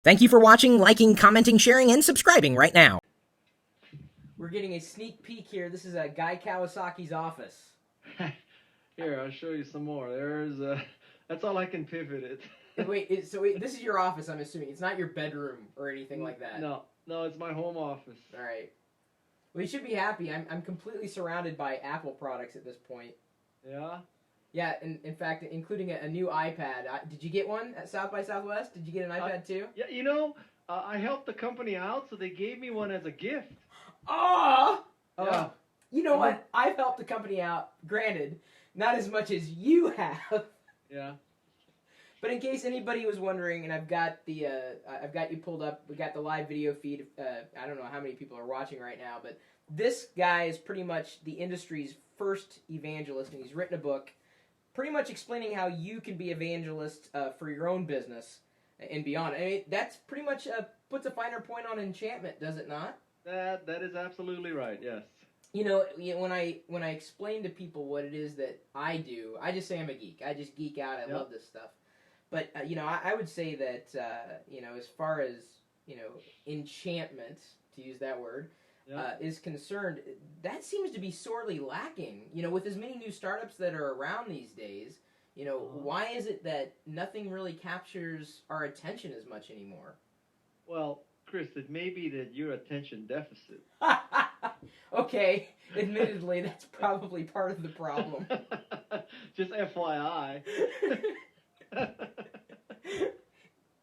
Thank you for watching, liking, commenting, sharing, and subscribing right now. We're getting a sneak peek here. This is Guy Kawasaki's office. Here, I'll show you some more. That's all I can pivot it. This is your office, I'm assuming. It's not your bedroom or anything like that. No, it's my home office. All right. Well, you should be happy. I'm completely surrounded by Apple products at this point. Yeah? Yeah, in fact, including a new iPad. Did you get one at South by Southwest? Did you get an iPad too? Yeah, I helped the company out, so they gave me one as a gift. Oh! Yeah. You know what? I've helped the company out. Granted, not as much as you have. Yeah. But in case anybody was wondering, and I've got you pulled up. We got the live video feed. I don't know how many people are watching right now, but this guy is pretty much the industry's first evangelist, and he's written a book, pretty much explaining how you can be evangelist for your own business and beyond. I mean, that's pretty much puts a finer point on enchantment, does it not? That is absolutely right. Yes. You know, when I explain to people what it is that I do, I just say I'm a geek. I just geek out. I love this stuff. But, I would say that, as far as, enchantment, to use that word, is concerned, that seems to be sorely lacking. With as many new startups that are around these days, why is it that nothing really captures our attention as much anymore? Well, Chris, it may be that you're attention deficit. Okay, admittedly, that's probably part of the problem. Just FYI.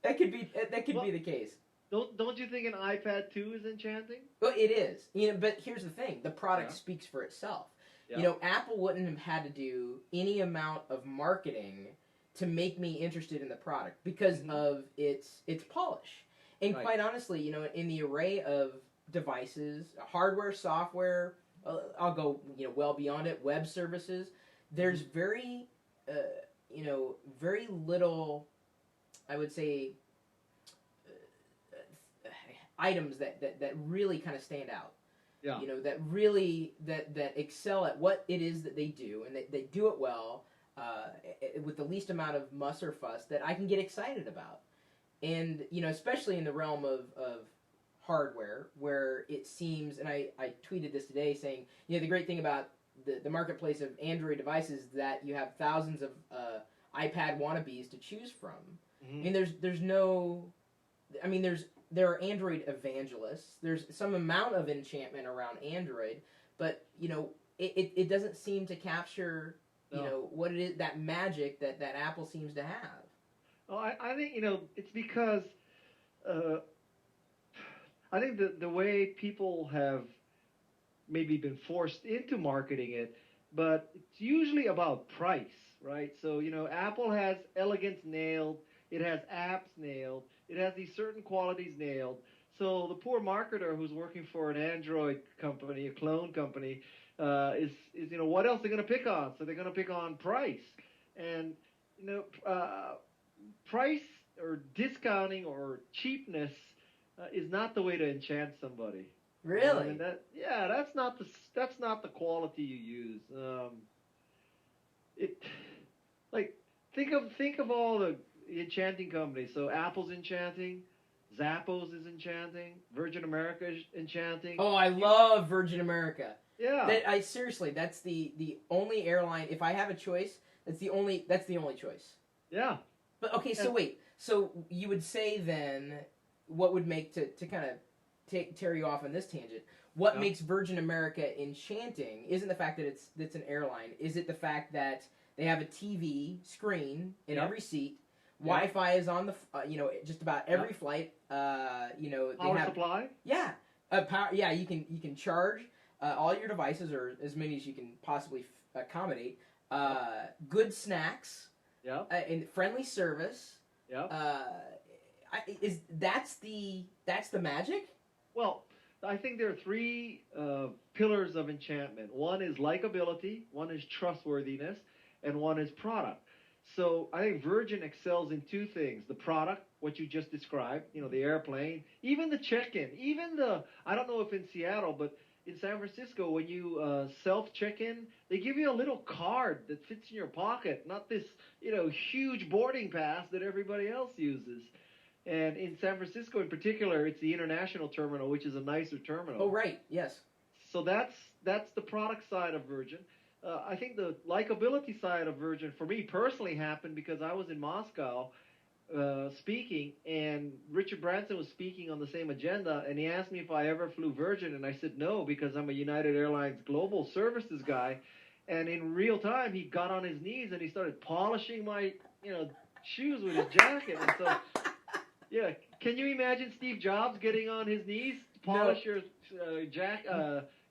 That could be the case. Don't you think an iPad 2 is enchanting? Well, it is. But here's the thing: the product speaks for itself. Yeah. Apple wouldn't have had to do any amount of marketing to make me interested in the product because of its polish. And quite honestly, in the array of devices, hardware, software, I'll go well beyond it. Web services. There's very very little, I would say, items that really kind of stand out. Yeah. That really that excel at what it is that they do, and they do it well with the least amount of muss or fuss that I can get excited about. And especially in the realm of hardware, where it seems, and I tweeted this today saying, the great thing about the marketplace of Android devices is that you have thousands of iPad wannabes to choose from. Mm-hmm. I mean, there are Android evangelists. There's some amount of enchantment around Android, but it doesn't seem to capture what it is, that magic that Apple seems to have. Oh, I think it's because I think the way people have maybe been forced into marketing it, but it's usually about price, right? So, Apple has elegance nailed, it has apps nailed, it has these certain qualities nailed. So the poor marketer who's working for an Android company, a clone company, is what else they're going to pick on? So they're going to pick on price. And, price or discounting or cheapness is not the way to enchant somebody. Really? That's not the quality you use. Think of all the enchanting companies. So Apple's enchanting, Zappos is enchanting, Virgin America is enchanting. Oh, I love Virgin America. Yeah. Seriously, that's the only airline. If I have a choice, that's the only choice. Yeah. But okay, so wait. So you would say then, what would make to kind of tear you off on this tangent? What makes Virgin America enchanting isn't the fact that it's an airline. Is it the fact that they have a TV screen in every seat? Wi-Fi is on the just about every flight. Power supply. Yeah, power. Yeah, you can charge all your devices, or as many as you can possibly accommodate. Good snacks. Yeah. And friendly service. Yeah. That's the magic? Well, I think there are three pillars of enchantment. One is likability, one is trustworthiness, and one is product. So I think Virgin excels in two things: the product, what you just described, the airplane, even the check-in, I don't know if in Seattle, but in San Francisco, when you self-check-in, they give you a little card that fits in your pocket, not this, huge boarding pass that everybody else uses. And in San Francisco, in particular, it's the international terminal, which is a nicer terminal. Oh, right. Yes. So that's the product side of Virgin. I think the likability side of Virgin, for me personally, happened because I was in Moscow speaking, and Richard Branson was speaking on the same agenda, and he asked me if I ever flew Virgin, and I said no because I'm a United Airlines global services guy. And in real time, he got on his knees and he started polishing my, shoes with his jacket. And so, yeah, can you imagine Steve Jobs getting on his knees to polish your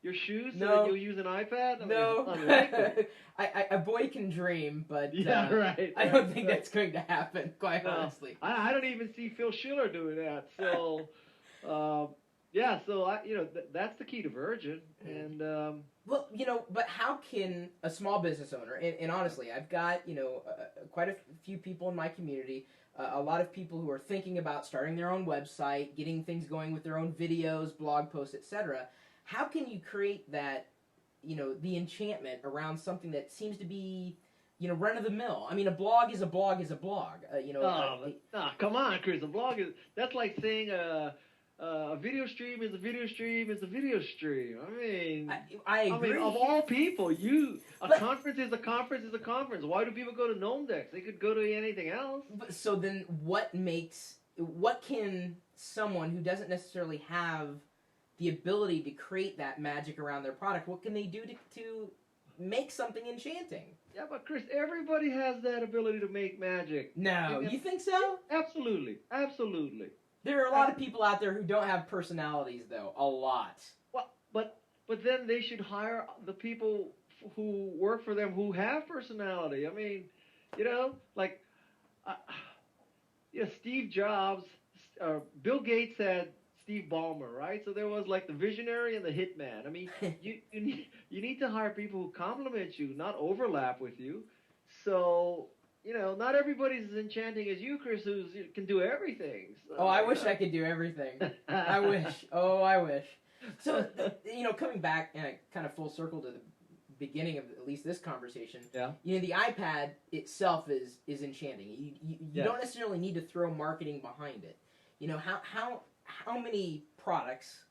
your shoes so that you'll use an iPad? Unlikely. A boy can dream, but right. I don't think that's going to happen, quite honestly. I don't even see Phil Schiller doing that. So, yeah, so that's the key to Virgin. And well, but how can a small business owner, and honestly, I've got quite a few people in my community. A lot of people who are thinking about starting their own website, getting things going with their own videos, blog posts, etc. How can you create that, the enchantment around something that seems to be, run of the mill? I mean, a blog is a blog is a blog. Come on, Chris. A blog that's like saying a video stream is a video stream is a video stream. I mean, I agree. I mean, of all people, conference is a conference is a conference. Why do people go to Gnomedex? They could go to anything else. So then what can someone who doesn't necessarily have the ability to create that magic around their product, what can they do to make something enchanting? Yeah, but Chris, everybody has that ability to make magic. No, you think so? Absolutely. Absolutely. There are a lot of people out there who don't have personalities, though. A lot. Well, but then they should hire the people who work for them who have personality. I mean, Steve Jobs, Bill Gates had Steve Ballmer, right? So there was like the visionary and the hitman. I mean, you need to hire people who complement you, not overlap with you. So, not everybody's as enchanting as you, Chris, who can do everything. So, I wish I could do everything. I wish. Oh, I wish. So, coming back kind of full circle to the beginning of at least this conversation, the iPad itself is enchanting. You don't necessarily need to throw marketing behind it. How many products,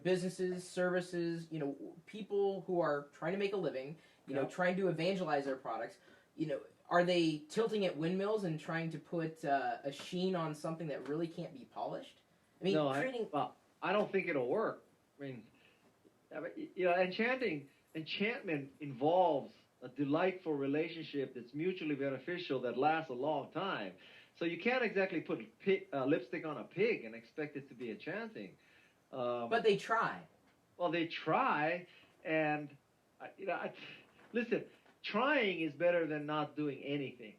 businesses, services, people who are trying to make a living, trying to evangelize their products, are they tilting at windmills and trying to put a sheen on something that really can't be polished? I mean, I don't think it'll work. I mean, enchantment involves a delightful relationship that's mutually beneficial that lasts a long time. So you can't exactly put lipstick on a pig and expect it to be enchanting. But they try. Well, they try, and listen. Trying is better than not doing anything.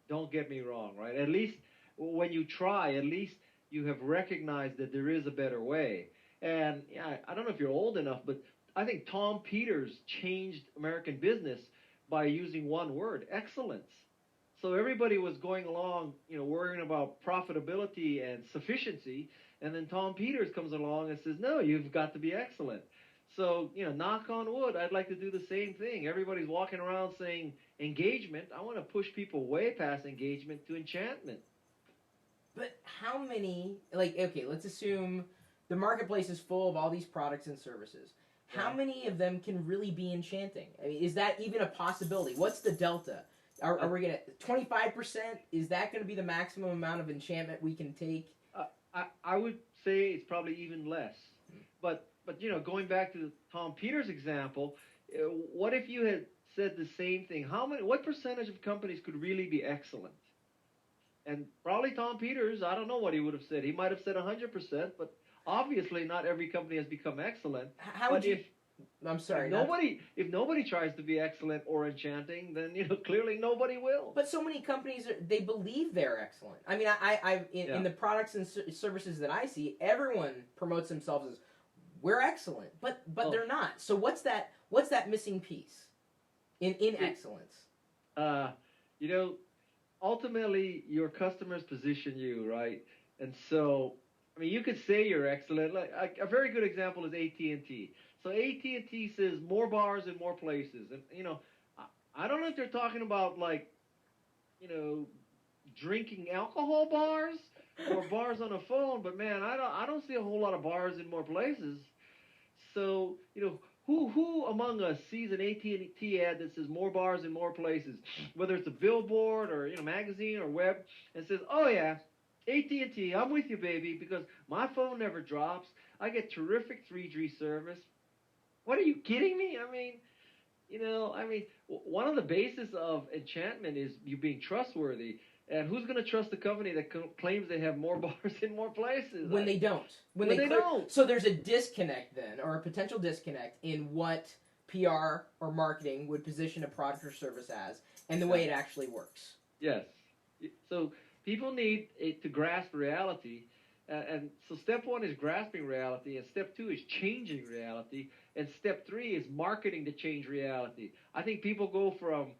Don't get me wrong, right? At least when you try, at least you have recognized that there is a better way. And I don't know if you're old enough, but I think Tom Peters changed American business by using one word: excellence. So everybody was going along, worrying about profitability and sufficiency, and then Tom Peters comes along and says, no, you've got to be excellent. So, knock on wood, I'd like to do the same thing. Everybody's walking around saying engagement. I want to push people way past engagement to enchantment. But how many, let's assume the marketplace is full of all these products and services. How many of them can really be enchanting? I mean, is that even a possibility? What's the delta? Are we going to 25%? Is that going to be the maximum amount of enchantment we can take? I would say it's probably even less. But going back to the Tom Peters example, what if you had said the same thing? What percentage of companies could really be excellent? And probably Tom Peters, I don't know what he would have said. He might have said 100%, but obviously not every company has become excellent. I'm sorry. If nobody tries to be excellent or enchanting, then clearly nobody will. But so many companies they believe they're excellent. I mean, in the products and services that I see, everyone promotes themselves as we're excellent, but they're not. So what's that missing piece in excellence? Ultimately your customers position you, right? And so, I mean, you could say you're excellent. Like a very good example is AT&T. So AT&T says more bars in more places, and I don't know if they're talking about drinking alcohol bars more bars on a phone, but man, I don't see a whole lot of bars in more places. So, who among us sees an AT&T ad that says more bars in more places, whether it's a billboard or magazine or web, and says, "Oh yeah, AT&T, I'm with you, baby, because my phone never drops. I get terrific 3G service." What, are you kidding me? One of the bases of enchantment is you being trustworthy. And who's going to trust a company that claims they have more bars in more places? When they don't. When they don't. So there's a disconnect then, or a potential disconnect in what PR or marketing would position a product or service as, and the way it actually works. Yes. So people need to grasp reality. And so step 1 is grasping reality, and step 2 is changing reality, and step 3 is marketing to change reality. I think people go from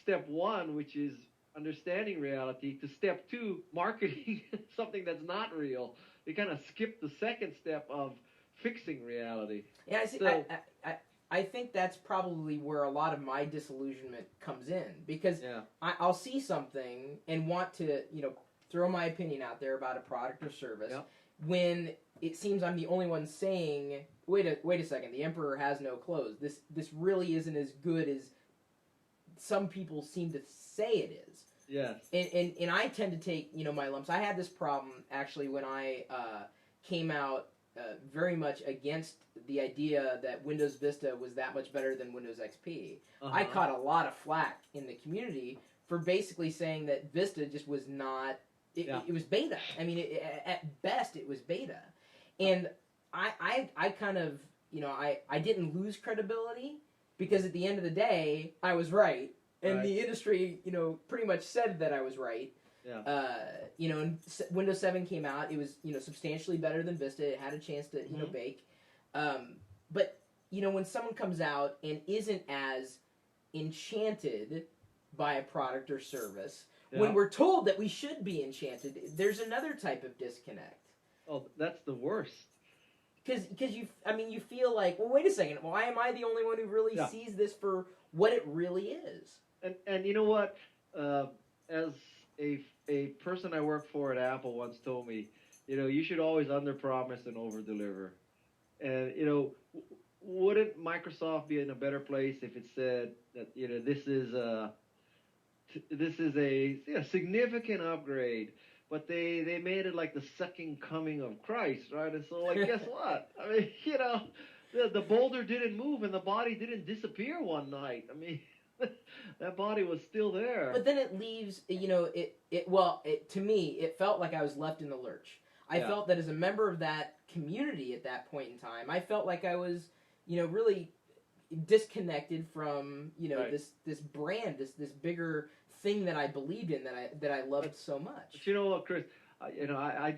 step 1, which is understanding reality, to step 2, marketing something that's not real. They kind of skip the second step of fixing reality. Yeah, I see. So, I think that's probably where a lot of my disillusionment comes in, because I'll see something and want to, throw my opinion out there about a product or service when it seems I'm the only one saying, wait a second, the emperor has no clothes. This really isn't as good as some people seem to say it is. Yes. And I tend to take, my lumps. I had this problem actually when I came out very much against the idea that Windows Vista was that much better than Windows XP. I caught a lot of flack in the community for basically saying that Vista just was not. It was beta. I mean, at best, it was beta. And I kind of, I didn't lose credibility because at the end of the day, I was right. And the industry, pretty much said that I was right. Yeah. And Windows 7 came out. It was, substantially better than Vista. It had a chance to, bake. But, when someone comes out and isn't as enchanted by a product or service, when we're told that we should be enchanted, there's another type of disconnect. Oh, that's the worst. Because you feel like, well, wait a second, why am I the only one who really sees this for what it really is? And you know what? As a person I work for at Apple once told me, you should always underpromise and overdeliver. And wouldn't Microsoft be in a better place if it said that this is a significant upgrade, but they made it like the second coming of Christ, right? And so, guess what? I mean, the boulder didn't move and the body didn't disappear one night. I mean, that body was still there. But then it leaves, to me, it felt like I was left in the lurch. I felt that as a member of that community at that point in time, I felt like I was, really disconnected from, this brand, this bigger thing that I believed in, that I loved so much. But you know what, Chris? I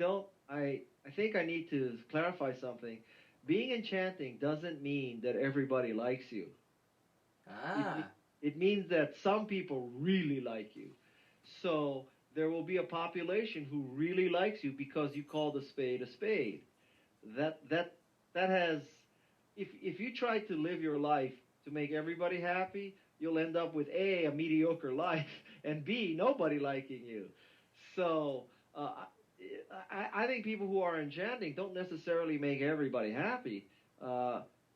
think I need to clarify something. Being enchanting doesn't mean that everybody likes you. It means that some people really like you. So there will be a population who really likes you because you called a spade a spade. That has, if you try to live your life to make everybody happy, you'll end up with A, a mediocre life, and B, nobody liking you. So I think people who are enchanting don't necessarily make everybody happy.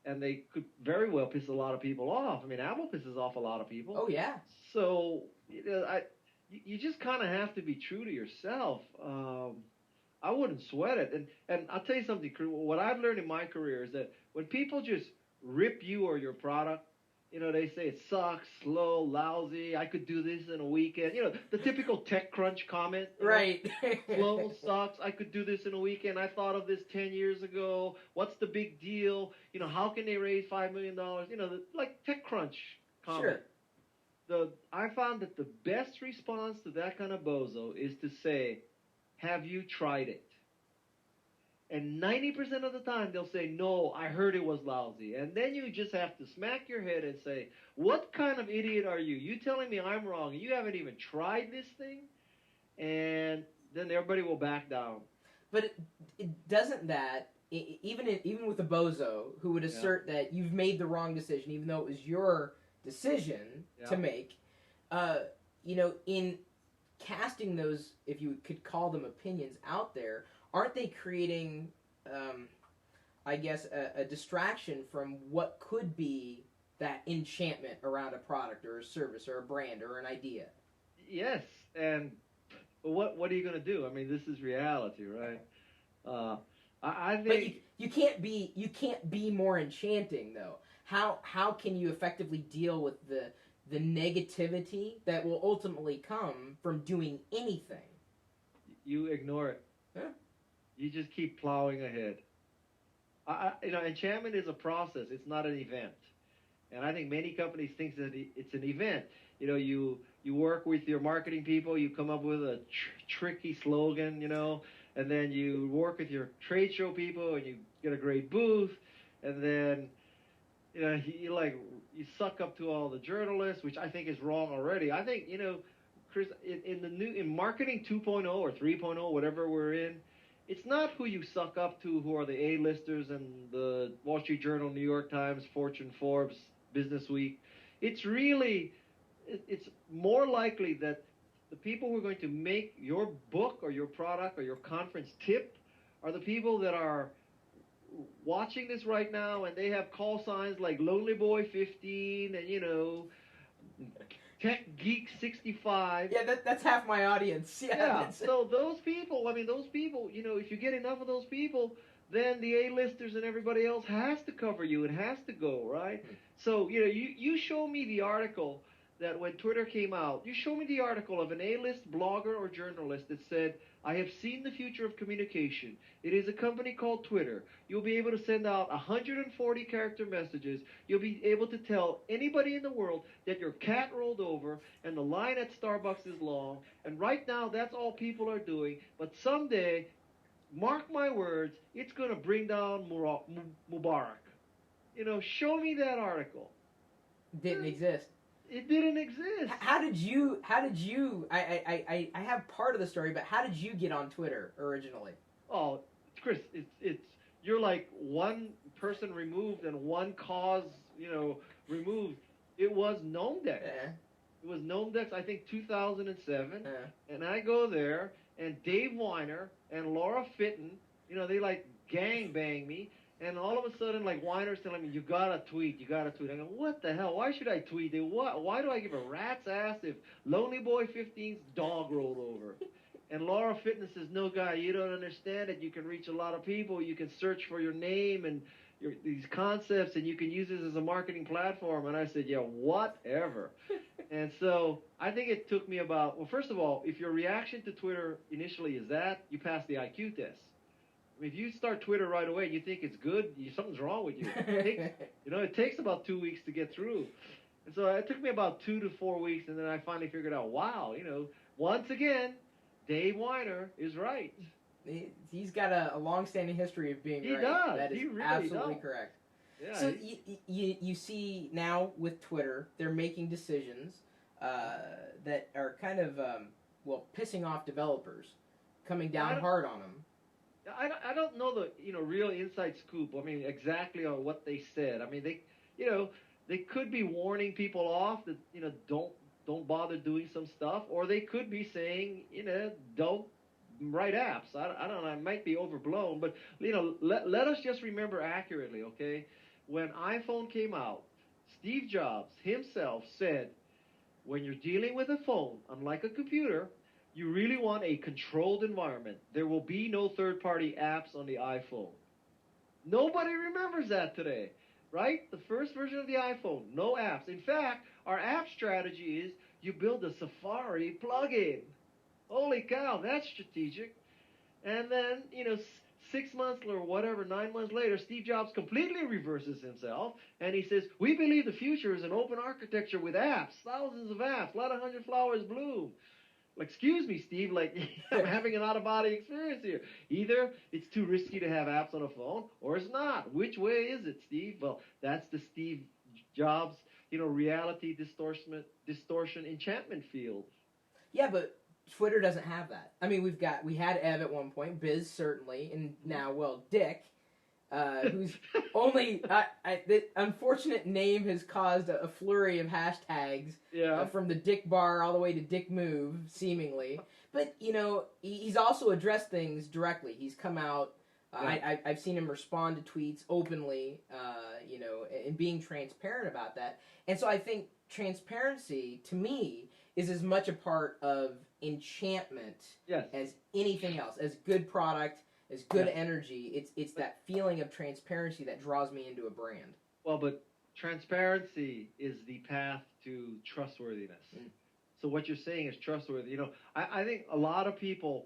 And they could very well piss a lot of people off. I mean, Apple pisses off a lot of people. Oh, yeah. So, you just kind of have to be true to yourself. I wouldn't sweat it. And I'll tell you something, what I've learned in my career is that when people just rip you or your product, they say it sucks, slow, lousy, I could do this in a weekend. The typical TechCrunch comment. Right. Slow, sucks, I could do this in a weekend. I thought of this 10 years ago. What's the big deal? How can they raise $5 million? Like TechCrunch comment. Sure. I found that the best response to that kind of bozo is to say, have you tried it? And 90% of the time, they'll say, no, I heard it was lousy. And then you just have to smack your head and say, what kind of idiot are you? You telling me I'm wrong. You haven't even tried this thing? And then everybody will back down. But it doesn't that, even with a bozo who would assert that you've made the wrong decision, even though it was your decision to make, casting those, if you could call them opinions, out there, aren't they creating, I guess, a distraction from what could be that enchantment around a product or a service or a brand or an idea? Yes, and what are you going to do? I mean, this is reality, right? I think. But you can't be more enchanting though. How can you effectively deal with the negativity that will ultimately come from doing anything? You ignore it. Yeah. You just keep plowing ahead. Enchantment is a process. It's not an event. And I think many companies think that it's an event. You work with your marketing people. You come up with a tricky slogan, and then you work with your trade show people, and you get a great booth, and then you suck up to all the journalists, which I think is wrong already. I think Chris, in marketing 2.0 or 3.0, whatever we're in, it's not who you suck up to, who are the A-listers and the Wall Street Journal, New York Times, Fortune, Forbes, Business Week. It's more likely that the people who are going to make your book or your product or your conference tip are the people that are watching this right now, and they have call signs like Lonely Boy 15 and Tech Geek 65. Yeah, that's half my audience. Yeah. So those people, if you get enough of those people, then the A-listers and everybody else has to cover you. It has to go, right? So, you show me the article that when Twitter came out, you show me the article of an A-list blogger or journalist that said, I have seen the future of communication. It is a company called Twitter. You'll be able to send out 140-character messages. You'll be able to tell anybody in the world that your cat rolled over and the line at Starbucks is long. And right now, that's all people are doing. But someday, mark my words, it's going to bring down Mubarak. Show me that article. Didn't exist. It didn't exist. How did you? I have part of the story, but how did you get on Twitter originally? Oh, Chris, you're like one person removed and one cause, removed. It was Gnomedex. Yeah. It was Gnomedex, I think 2007. Yeah. And I go there, and Dave Weiner and Laura Fitton, they like gang bang me. And all of a sudden, like, Weiner's telling me, you gotta tweet. I go, what the hell? Why should I tweet? Why do I give a rat's ass if Lonely Boy 15's dog rolled over? And Laura Fitness says, no, guy, you don't understand it. You can reach a lot of people. You can search for your name and these concepts, and you can use this as a marketing platform. And I said, yeah, whatever. And so I think it took me first of all, if your reaction to Twitter initially is that, you pass the IQ test. I mean, if you start Twitter right away and you think it's good, something's wrong with you. It takes about 2 weeks to get through. And so it took me about 2 to 4 weeks, and then I finally figured out, wow, once again, Dave Weiner is right. He's got a long-standing history of being right. He does. That is He really absolutely does. correct. Yeah, So you see now with Twitter, they're making decisions that are kind of, pissing off developers, coming down hard on them. I don't know the real inside scoop. I mean, exactly on what they said. I mean, they could be warning people off that don't bother doing some stuff, or they could be saying don't write apps. I don't know. It might be overblown, but let us just remember accurately, okay? When iPhone came out, Steve Jobs himself said, when you're dealing with a phone, unlike a computer, you really want a controlled environment. There will be no third-party apps on the iPhone. Nobody remembers that today, right? The first version of the iPhone, no apps. In fact, our app strategy is you build a Safari plugin. Holy cow, that's strategic. And then, 6 months or whatever, 9 months later, Steve Jobs completely reverses himself, and he says, we believe the future is an open architecture with apps, thousands of apps, let 100 flowers bloom. Excuse me, Steve, I'm having an out-of-body experience here. Either it's too risky to have apps on a phone, or it's not. Which way is it, Steve? Well, that's the Steve Jobs, reality distortion enchantment field. Yeah, but Twitter doesn't have that. I mean, we had Ev at one point, Biz certainly, and now, Dick. whose only the unfortunate name has caused a flurry of hashtags from the Dick Bar all the way to Dick Move, seemingly. But, you know, he's also addressed things directly. He's come out. I've seen him respond to tweets openly, you know, and being transparent about that. And so I think transparency, to me, is as much a part of enchantment as anything else, as good product, as good energy. It's that feeling of transparency that draws me into a brand. Well, but transparency is the path to trustworthiness. So what you're saying is trustworthy. You know, I think a lot of people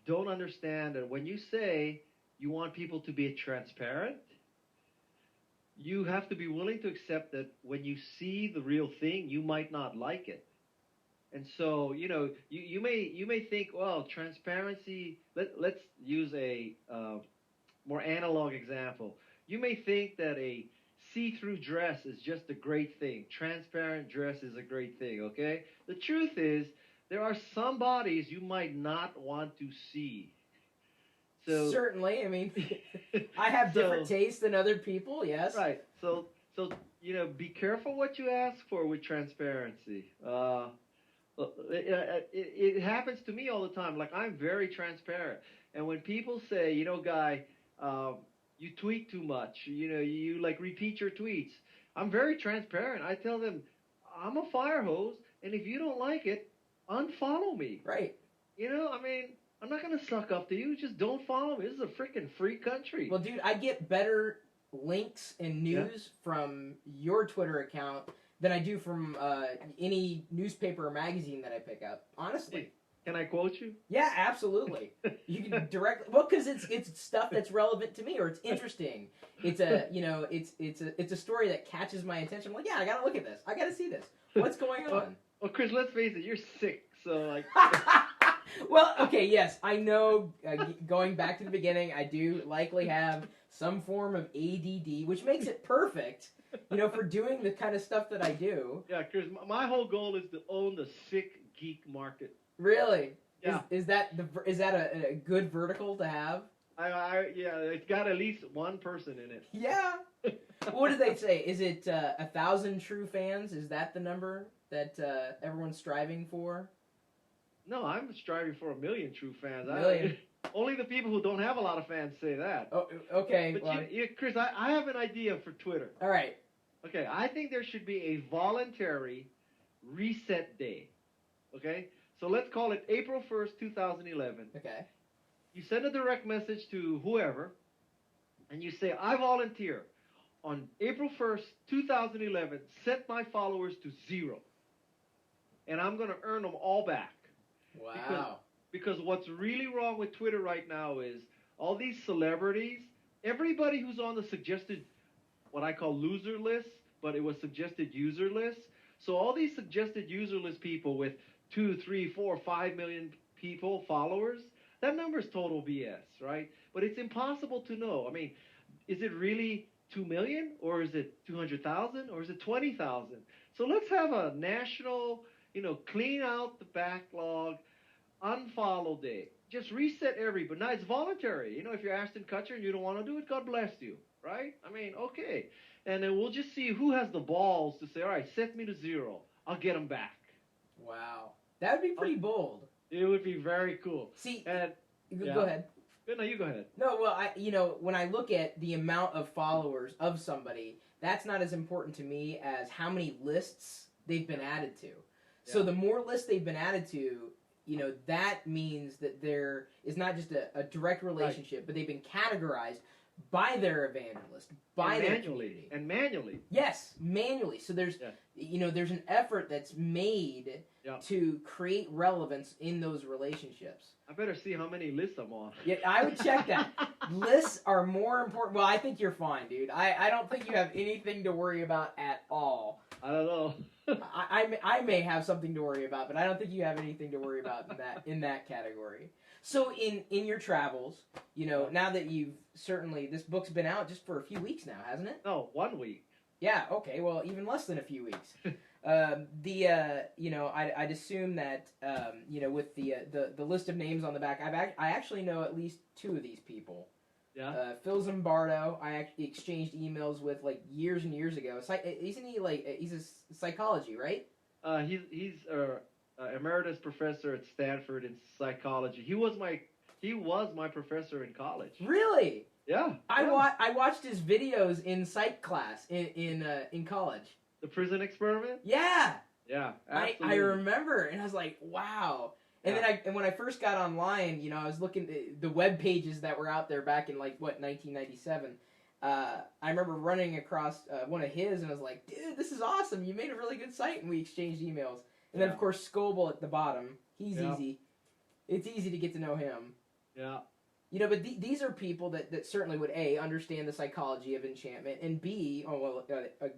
don't understand that when you say you want people to be transparent, you have to be willing to accept that when you see the real thing, you might not like it. And so, you know, you may think, well, transparency, let's use a more analog example. You may think that a see-through dress is just a great thing. Transparent dress is a great thing, okay? The truth is, there are some bodies you might not want to see. So certainly, I mean, I have different tastes than other people, yes. Right. So you know, be careful what you ask for with transparency. It happens to me all the time. Like, I'm very transparent. And when people say, you know, Guy, you tweet too much, you know, you like repeat your tweets, I'm very transparent. I tell them, I'm a fire hose, and if you don't like it, unfollow me. Right. You know, I mean, I'm not going to suck up to you. Just don't follow me. This is a freaking free country. Well, dude, I get better links and news from your Twitter account than I do from any newspaper or magazine that I pick up. Honestly. Wait, can I quote you? Yeah, absolutely. You can directly. Well, because it's stuff that's relevant to me, or it's interesting. It's a it's a story that catches my attention. I'm like, yeah, I gotta look at this. I gotta see this. What's going on? Well, Chris, let's face it. You're sick, so like. Well, okay, yes, I know. Going back to the beginning, I do likely have some form of ADD, which makes it perfect, you know, for doing the kind of stuff that I do. Yeah, Chris, my whole goal is to own the sick geek market. Really? Yeah. Is that a good vertical to have? Yeah, it's got at least one person in it. Yeah. What did they say? Is it 1,000 true fans? Is that the number that everyone's striving for? No, I'm striving for 1 million true fans. Only the people who don't have a lot of fans say that. Oh, okay. But well, Chris, I have an idea for Twitter. All right. Okay, I think there should be a voluntary reset day. Okay? So let's call it April 1st, 2011. Okay. You send a direct message to whoever, and you say, I volunteer. On April 1st, 2011, set my followers to 0. And I'm going to earn them all back. Wow. Because what's really wrong with Twitter right now is all these celebrities, everybody who's on the suggested, what I call loser lists, but it was suggested user lists. So all these suggested user list people with 2, 3, 4, 5 million people, followers, that number is total BS, right? But it's impossible to know. I mean, is it really 2 million, or is it 200,000, or is it 20,000? So let's have a national, clean out the backlog, unfollow day. Just reset everybody. Now it's voluntary. If you're Ashton Kutcher and you don't want to do it, God bless you, right? I mean, okay. And then we'll just see who has the balls to say, all right, set me to 0. I'll get them back. Wow. That would be pretty bold. It would be very cool. See, and, go ahead. No, you go ahead. No, well, when I look at the amount of followers of somebody, that's not as important to me as how many lists they've been added to. Yeah. So the more lists they've been added to, that means that there is not just a direct relationship, right, but they've been categorized by their evangelist, by their community. And manually. Yes, manually. So there's, there's an effort that's made to create relevance in those relationships. I better see how many lists I'm on. Yeah, I would check that. Lists are more important. Well, I think you're fine, dude. I don't think you have anything to worry about at all. I don't know. I may have something to worry about, but I don't think you have anything to worry about in that category. So in your travels, now that you've certainly, this book's been out just for a few weeks now, hasn't it? No, 1 week. Yeah, okay, well, even less than a few weeks. I'd assume that, with the list of names on the back, I actually know at least 2 of these people. Yeah. Phil Zimbardo, I actually exchanged emails with like years and years ago. Isn't he like he's a psychology, right? He's emeritus professor at Stanford in psychology. He was my professor in college. Really? Yeah. I watched his videos in psych class in college. The prison experiment. Yeah. Yeah. I Absolutely. remember, and I was like, wow. And then when I first got online, I was looking at the web pages that were out there back in 1997. I remember running across one of his, and I was like, dude, this is awesome. You made a really good site, and we exchanged emails. And then of course Scoble at the bottom. He's easy. It's easy to get to know him. Yeah. But these are people that certainly would A, understand the psychology of enchantment, and B,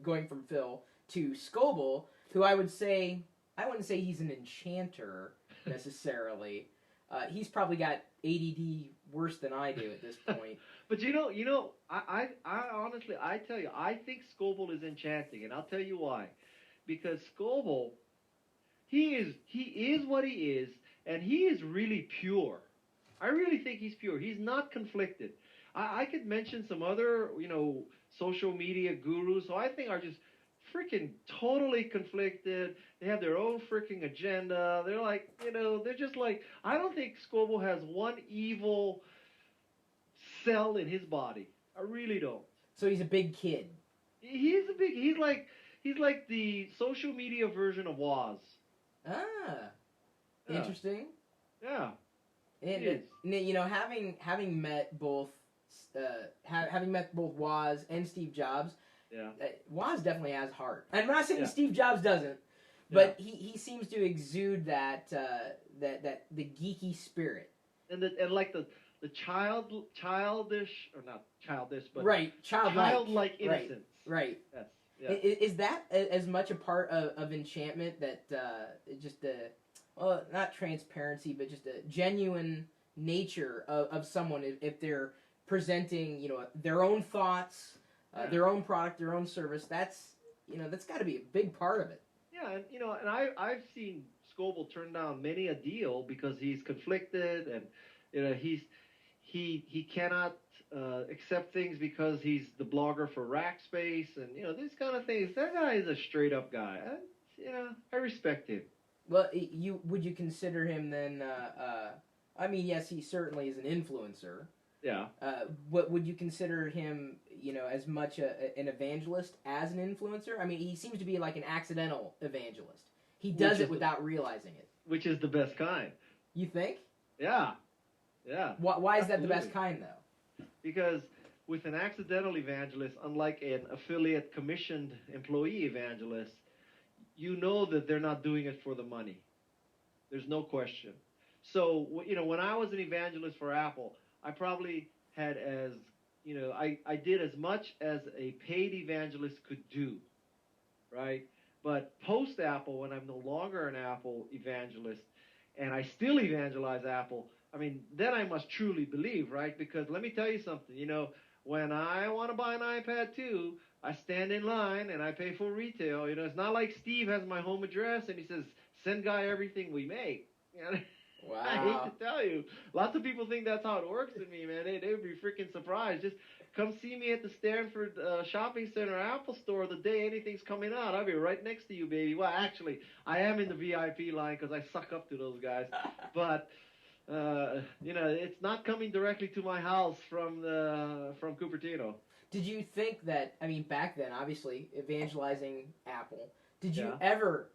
going from Phil to Scoble, who I wouldn't say he's an enchanter necessarily. He's probably got ADD worse than I do at this point. But I honestly, I tell you, I think Scoble is enchanting, and I'll tell you why. Because Scoble, he is what he is, and he is really pure. I really think he's pure. He's not conflicted. I could mention some other, social media gurus who I think are just freaking totally conflicted. They have their own freaking agenda. They're like, they're just like, I don't think Scoble has one evil cell in his body. I really don't. So he's a big kid. He's like the social media version of Woz. Ah. Yeah. Interesting. Yeah. And having met both Woz and Steve Jobs, Woz definitely has heart. I'm not saying Steve Jobs doesn't, but he seems to exude that the geeky spirit. And like the childish, or not childish, but childlike innocence. Right. Yes. Yeah. Is that as much a part of enchantment that just not transparency, but just a genuine nature of someone if they're presenting, their own thoughts, their own product, their own service. That's got to be a big part of it. Yeah, and I've seen Scoble turn down many a deal because he's conflicted, and he cannot accept things because he's the blogger for Rackspace, and these kind of things. That guy is a straight up guy. I respect him. Well, would you consider him then? I mean, yes, he certainly is an influencer. Yeah. What would you consider him? As much an evangelist as an influencer. I mean, he seems to be like an accidental evangelist. He does it without realizing it. Which is the best kind. You think? Yeah. Yeah. Why is that the best kind though? Because with an accidental evangelist, unlike an affiliate commissioned employee evangelist, you know that they're not doing it for the money. There's no question. So, when I was an evangelist for Apple, I probably had I did as much as a paid evangelist could do, right? But post-Apple, when I'm no longer an Apple evangelist, and I still evangelize Apple, I mean, then I must truly believe, right? Because let me tell you something, when I want to buy an iPad 2, I stand in line and I pay full retail. It's not like Steve has my home address and he says, send Guy everything we make. Wow. I hate to tell you. Lots of people think that's how it works in me, man. They would be freaking surprised. Just come see me at the Stanford Shopping Center Apple store the day anything's coming out. I'll be right next to you, baby. Well, actually, I am in the VIP line because I suck up to those guys. But, it's not coming directly to my house from Cupertino. Did you think that, back then, obviously, evangelizing Apple, did you ever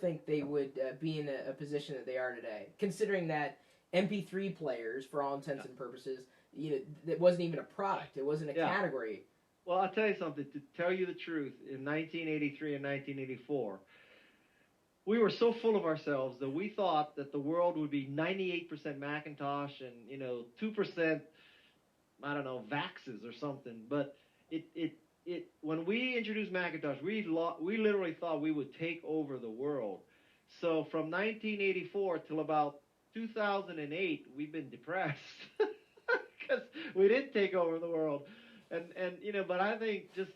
think they would be in a position that they are today? Considering that MP3 players, for all intents and purposes, that wasn't even a product. It wasn't a category. Well, I'll tell you something. To tell you the truth, in 1983 and 1984, we were so full of ourselves that we thought that the world would be 98% Macintosh and, 2%, I don't know, Vaxes or something. But when we introduced Macintosh, we literally thought we would take over the world. So from 1984 till about 2008, we've been depressed because we didn't take over the world. But I think just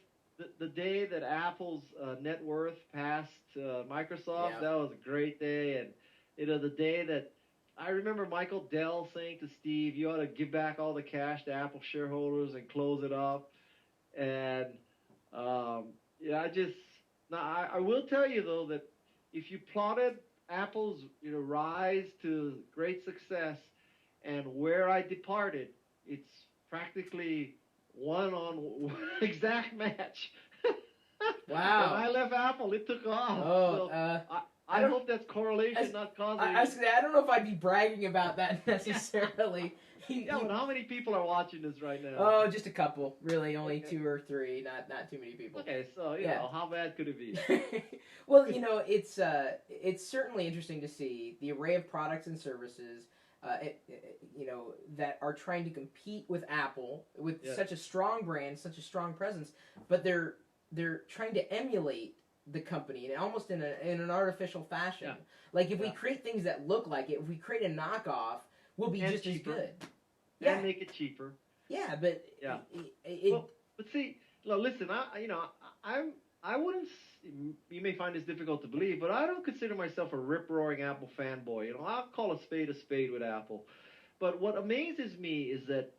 the day that Apple's net worth passed Microsoft, that was a great day. And, the day that I remember Michael Dell saying to Steve, "You ought to give back all the cash to Apple shareholders and close it up." And yeah, I just now I will tell you though that if you plotted Apple's rise to great success and where I departed, it's practically one on exact match. Wow. When I left Apple, it took off. Oh, so I hope that's correlation, not causation. I don't know if I'd be bragging about that necessarily. Yeah, but how many people are watching this right now? Oh, just a couple. Really, only 2 or 3. Not too many people. Okay, so you know, how bad could it be? Well, it's certainly interesting to see the array of products and services, that are trying to compete with Apple with such a strong brand, such a strong presence, but they're trying to emulate the company and almost in an artificial fashion. Yeah. Like if we create things that look like it, if we create a knockoff, we'll be just cheaper. as good. And make it cheaper. Yeah, but but see, listen, I wouldn't. You may find this difficult to believe, but I don't consider myself a rip-roaring Apple fanboy. I'll call a spade with Apple. But what amazes me is that,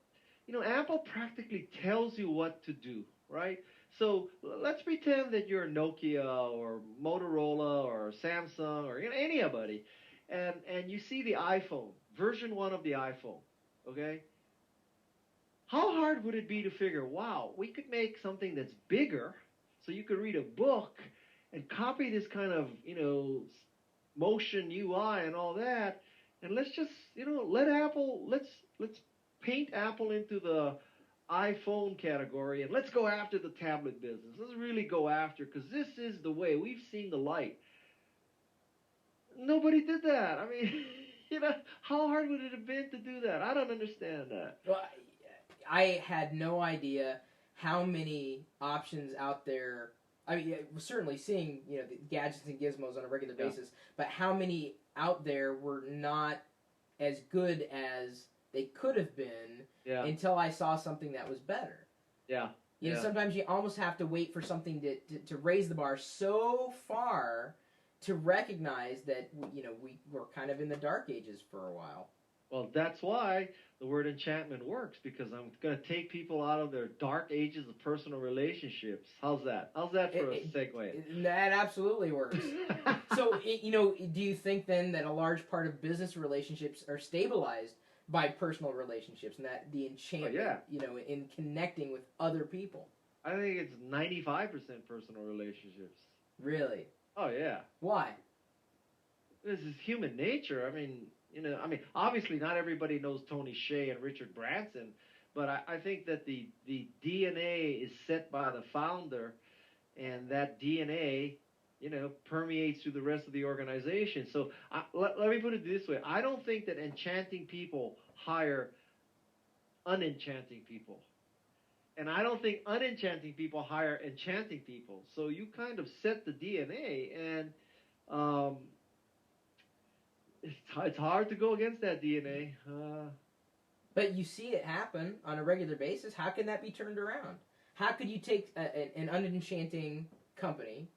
Apple practically tells you what to do, right? So let's pretend that you're Nokia or Motorola or Samsung or anybody, and you see the iPhone, version 1 of the iPhone, okay? How hard would it be to figure, wow, we could make something that's bigger so you could read a book and copy this kind of, motion UI and all that, and let's just, let's paint Apple into the iPhone category and let's go after the tablet business. Let's really go after, because this is the way. We've seen the light. Nobody did that. I mean, how hard would it have been to do that? I don't understand that. Well, I had no idea how many options out there. I mean, certainly seeing the gadgets and gizmos on a regular basis, but how many out there were not as good as they could have been until I saw something that was better. Yeah. Sometimes you almost have to wait for something to raise the bar so far to recognize that we were kind of in the dark ages for a while. Well, that's why the word enchantment works, because I'm going to take people out of their dark ages of personal relationships. How's that? How's that for a segue? That absolutely works. So, do you think then that a large part of business relationships are stabilized by personal relationships and that the enchantment, in connecting with other people? I think it's 95% personal relationships. Really? Oh, yeah. Why? This is human nature. I mean, obviously not everybody knows Tony Hsieh and Richard Branson, but I think that the DNA is set by the founder, and that DNA, permeates through the rest of the organization. So let me put it this way. I don't think that enchanting people hire unenchanting people. And I don't think unenchanting people hire enchanting people. So you kind of set the DNA, and it's hard to go against that DNA. But you see it happen on a regular basis. How can that be turned around? How could you take an unenchanting company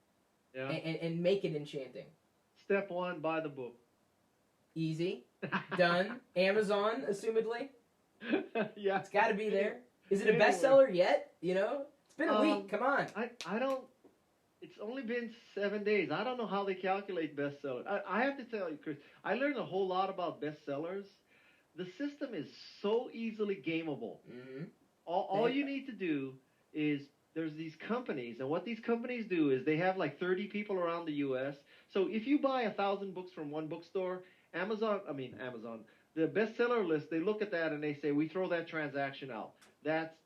and make it enchanting? Step 1, buy the book. Easy. Done. Amazon, assumedly? Yeah. It's got to be there. Is it a bestseller yet? It's been a week. Come on. I don't... It's only been 7 days. I don't know how they calculate bestsellers. I have to tell you, Chris, I learned a whole lot about bestsellers. The system is so easily gameable. Mm-hmm. All you need to do is, there's these companies, and what these companies do is they have like 30 people around the U.S. So if you buy 1,000 books from one bookstore, Amazon, the bestseller list, they look at that and they say, we throw that transaction out. That's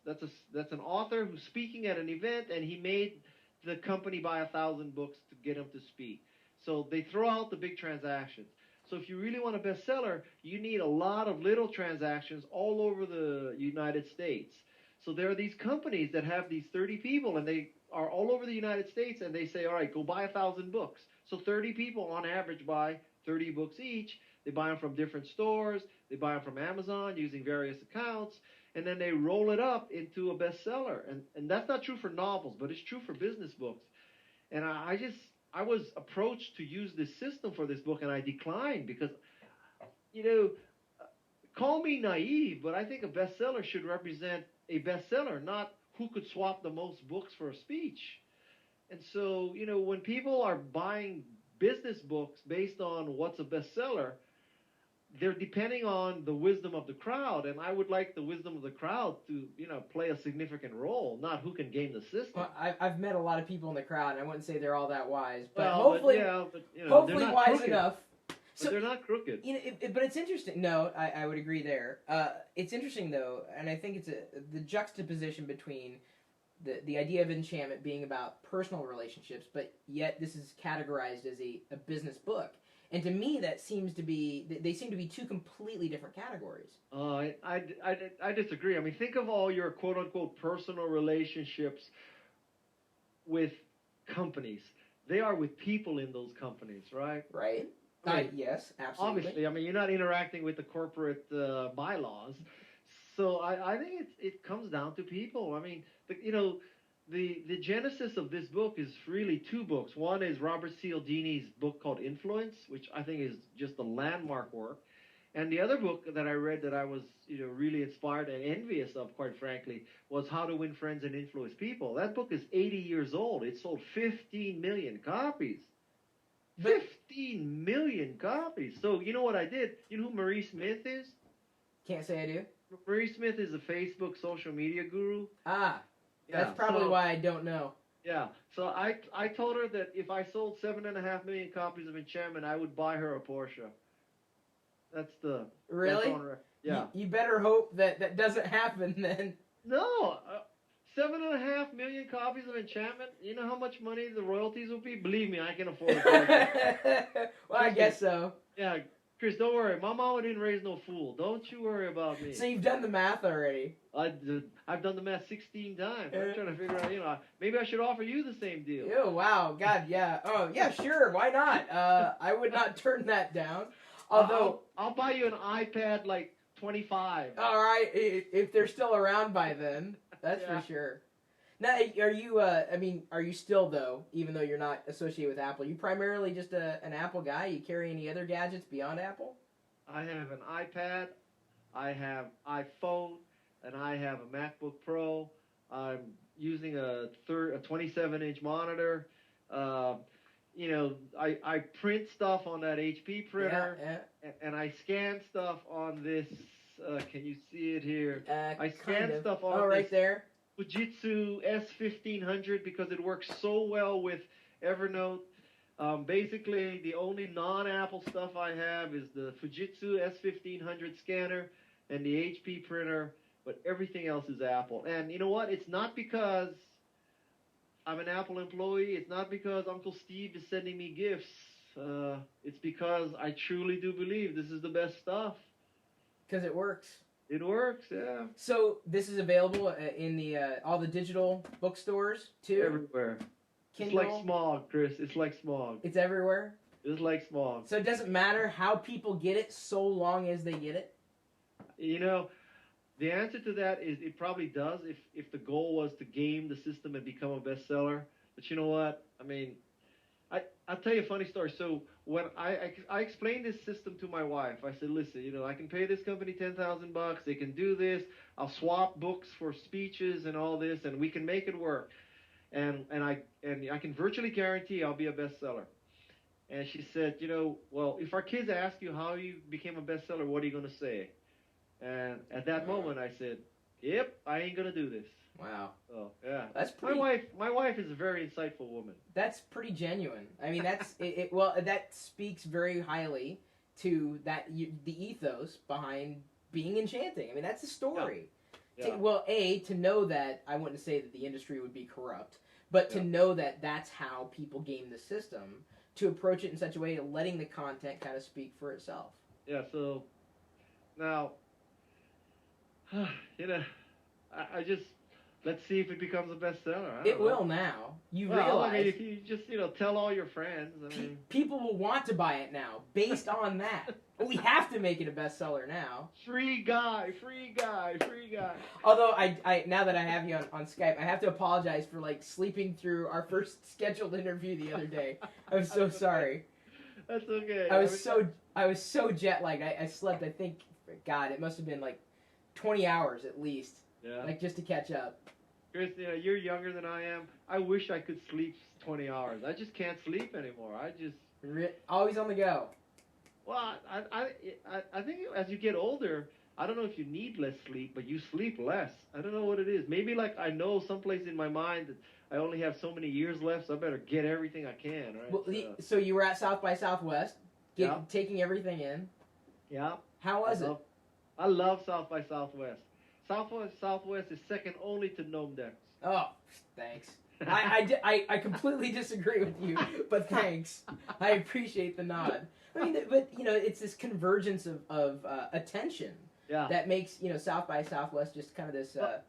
an author who's speaking at an event, and he made the company buy 1,000 books to get him to speak. So they throw out the big transactions. So if you really want a bestseller, you need a lot of little transactions all over the United States. So there are these companies that have these 30 people, and they are all over the United States, and they say, all right, go buy 1,000 books. So 30 people on average buy 30 books each. They buy them from different stores. They buy them from Amazon using various accounts. And then they roll it up into a bestseller. And that's not true for novels, but it's true for business books. And I was approached to use this system for this book, and I declined because you know, call me naive, but I think a bestseller should represent a bestseller, not who could swap the most books for a speech. And so, you know, when people are buying business books based on what's a bestseller, they're depending on the wisdom of the crowd, and I would like the wisdom of the crowd to, you know, play a significant role, not who can game the system. Well, I've met a lot of people in the crowd, and I wouldn't say they're all that wise, but Well, hopefully, you know, hopefully they're not wise crooked. enough. But they're not crooked. You know, but it's interesting. No, I would agree there. It's interesting though, and I think it's the juxtaposition between the idea of Enchantment being about personal relationships, but yet this is categorized as a business book. And to me, they seem to be two completely different categories. I disagree. I mean, think of all your quote unquote personal relationships with companies. They are with people in those companies, right? Right. I mean, Yes, absolutely. obviously, I mean, you're not interacting with the corporate bylaws. So I think it comes down to people. I mean, you know, the genesis of this book is really two books. One is Robert Cialdini's book called Influence, which I think is just a landmark work. And the other book that I read that I was, you know, really inspired and envious of, quite frankly, was How to Win Friends and Influence People. That book is 80 years old. It sold 15 million copies. 15 million copies. So you know what I did? You know who Marie Smith is? Can't say I do. Marie Smith is a Facebook social media guru. Ah, that's probably why I don't know. Yeah. So I told her that if I sold 7.5 million copies of Enchantment, I would buy her a Porsche. That's the really. That's on yeah. You better hope that doesn't happen then. No. 7.5 million copies of Enchantment. You know how much money the royalties will be? Believe me, I can afford it. Well, I guess so. Yeah, Chris, don't worry. My mama didn't raise no fool. Don't you worry about me. So you've done the math already. I've done the math 16 times. I'm trying to figure out, you know, maybe I should offer you the same deal. Oh, wow. God, yeah. Oh, yeah, sure. Why not? I would not turn that down. Although I'll buy you an iPad like 25. All right, if they're still around by then, that's for sure. Now, are you still though, even though you're not associated with Apple, you primarily just an Apple guy? You carry any other gadgets beyond Apple? I have an iPad, I have iPhone, and I have a MacBook Pro. I'm using a 27-inch monitor. You know, I print stuff on that HP printer, and I scan stuff on this. Can you see it here? I scan stuff on this right there. Fujitsu S1500 because it works so well with Evernote. Basically, the only non-Apple stuff I have is the Fujitsu S1500 scanner and the HP printer, but everything else is Apple. And you know what? It's not because I'm an Apple employee. It's not because Uncle Steve is sending me gifts. It's because I truly do believe this is the best stuff. Because it works. It works, yeah. So this is available in the all the digital bookstores too? Everywhere. Kindle? It's like smog, Chris. It's like smog. It's everywhere? It's like smog. So it doesn't matter how people get it so long as they get it? You know, the answer to that is it probably does if the goal was to game the system and become a bestseller. But you know what? I mean, I'll tell you a funny story. So when I explained this system to my wife, I said, listen, you know, I can pay this company $10,000. They can do this. I'll swap books for speeches and all this, and we can make it work. And I can virtually guarantee I'll be a bestseller. And she said, you know, well, if our kids ask you how you became a bestseller, what are you going to say? And at that moment, I said, yep, I ain't going to do this. Wow. Oh, yeah. That's pretty... My wife is a very insightful woman. That's pretty genuine. I mean, that's well, that speaks very highly to the ethos behind being Enchanting. I mean, that's the story. Yeah. To know that, I wouldn't say that the industry would be corrupt, but to know that that's how people game the system, to approach it in such a way, letting the content kind of speak for itself. Yeah, so now, you know, I just... Let's see if it becomes a bestseller. It will now. You realize. I mean, if you just, you know, tell all your friends. I mean, people will want to buy it now based on that. We have to make it a bestseller now. Free guy. Although I now that I have you on Skype, I have to apologize for like sleeping through our first scheduled interview the other day. I'm so sorry. That's okay. I was so jet lagged. I slept, I think, God, it must have been like 20 hours at least. Yeah. Like just to catch up. Chris, you're younger than I am. I wish I could sleep 20 hours. I just can't sleep anymore. I just always on the go. Well, I think as you get older, I don't know if you need less sleep, but you sleep less. I don't know what it is. Maybe like I know someplace in my mind that I only have so many years left, so I better get everything I can, right? Well, so you were at South by Southwest, Yeah. taking everything in. Yeah. How was it? I love South by Southwest. South by Southwest is second only to Gnome Decks. Oh, thanks. I completely disagree with you, but thanks. I appreciate the nod. I mean, but it's this convergence of attention that makes South by Southwest just kind of this. I'll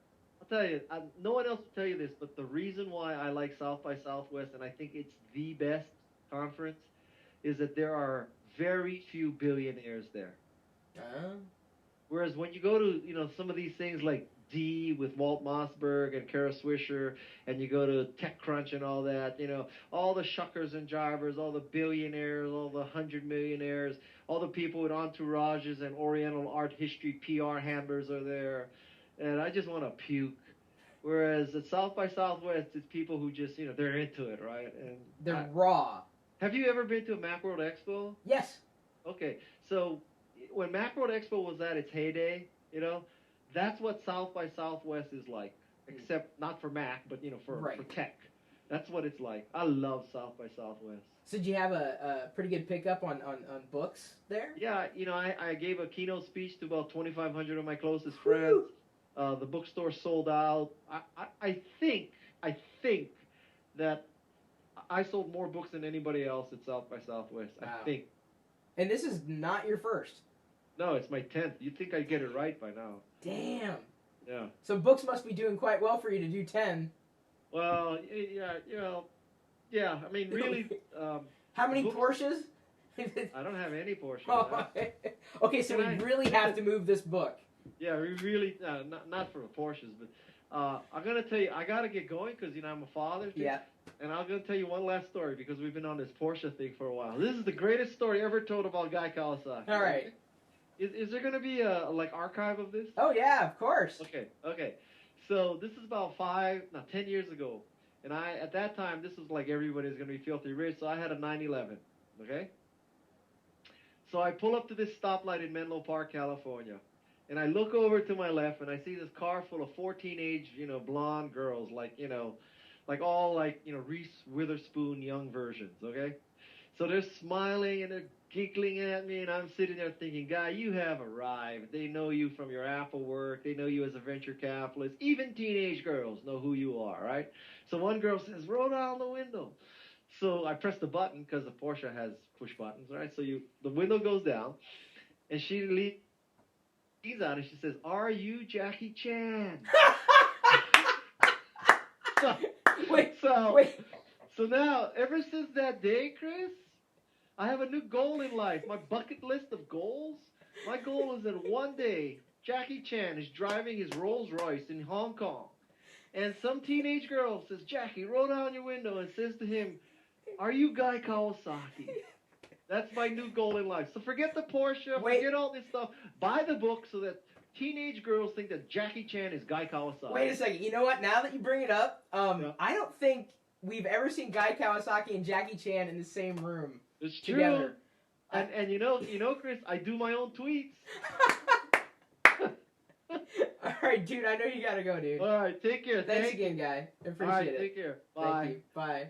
tell you, no one else will tell you this, but the reason why I like South by Southwest, and I think it's the best conference, is that there are very few billionaires there. Whereas when you go to some of these things like D with Walt Mossberg and Kara Swisher, and you go to TechCrunch and all that, all the shuckers and jivers, all the billionaires, all the 100 millionaires, all the people with entourages and Oriental art history PR handlers are there, and I just want to puke. Whereas at South by Southwest, it's people who just, they're into it, right? And they're raw. Have you ever been to a Macworld Expo? Yes. Okay, so when Macworld Expo was at its heyday, that's what South by Southwest is like, except not for Mac, but for tech. That's what it's like. I love South by Southwest. So did you have a pretty good pickup on books there? Yeah, I gave a keynote speech to about 2,500 of my closest friends. The bookstore sold out. I think that I sold more books than anybody else at South by Southwest. Wow. I think. And this is not your first. No, it's my 10th. You'd think I'd get it right by now. Damn. Yeah. So books must be doing quite well for you to do 10. Well, yeah. I mean, really. How many Porsches? I don't have any Porsches. Oh, okay, so we really have to move this book. Yeah, we really not for Porsches, but I'm gonna tell you, I gotta get going because I'm a father. Too. Yeah. And I'm gonna tell you one last story because we've been on this Porsche thing for a while. This is the greatest story ever told about Guy Kawasaki. All right. Is there gonna be a archive of this? Oh yeah, of course. Okay. So this is about 10 years ago, and at that time this was like everybody's gonna be filthy rich. So I had a 911. Okay. So I pull up to this stoplight in Menlo Park, California, and I look over to my left, and I see this car full of 4 teenage, blonde girls, like all Reese Witherspoon young versions. Okay. So they're smiling and they're giggling at me, and I'm sitting there thinking, Guy, you have arrived. They know you from your Apple work. They know you as a venture capitalist. Even teenage girls know who you are, right? So one girl says, roll down the window. So I press the button because the Porsche has push buttons, right? So the window goes down, and she leans out, and she says, are you Jackie Chan? Wait. So now, ever since that day, Chris, I have a new goal in life. My bucket list of goals. My goal is that one day, Jackie Chan is driving his Rolls Royce in Hong Kong, and some teenage girl says, Jackie, roll down your window, and says to him, are you Guy Kawasaki? That's my new goal in life. So forget the Porsche, forget all this stuff. Buy the book so that teenage girls think that Jackie Chan is Guy Kawasaki. Wait a second. You know what? Now that you bring it up, I don't think we've ever seen Guy Kawasaki and Jackie Chan in the same room. It's true. Together. And Chris, I do my own tweets. All right, dude. I know you gotta go, dude. All right, take care. Thanks again, Guy. I appreciate it. All right, take care. Bye. Thank you. Bye.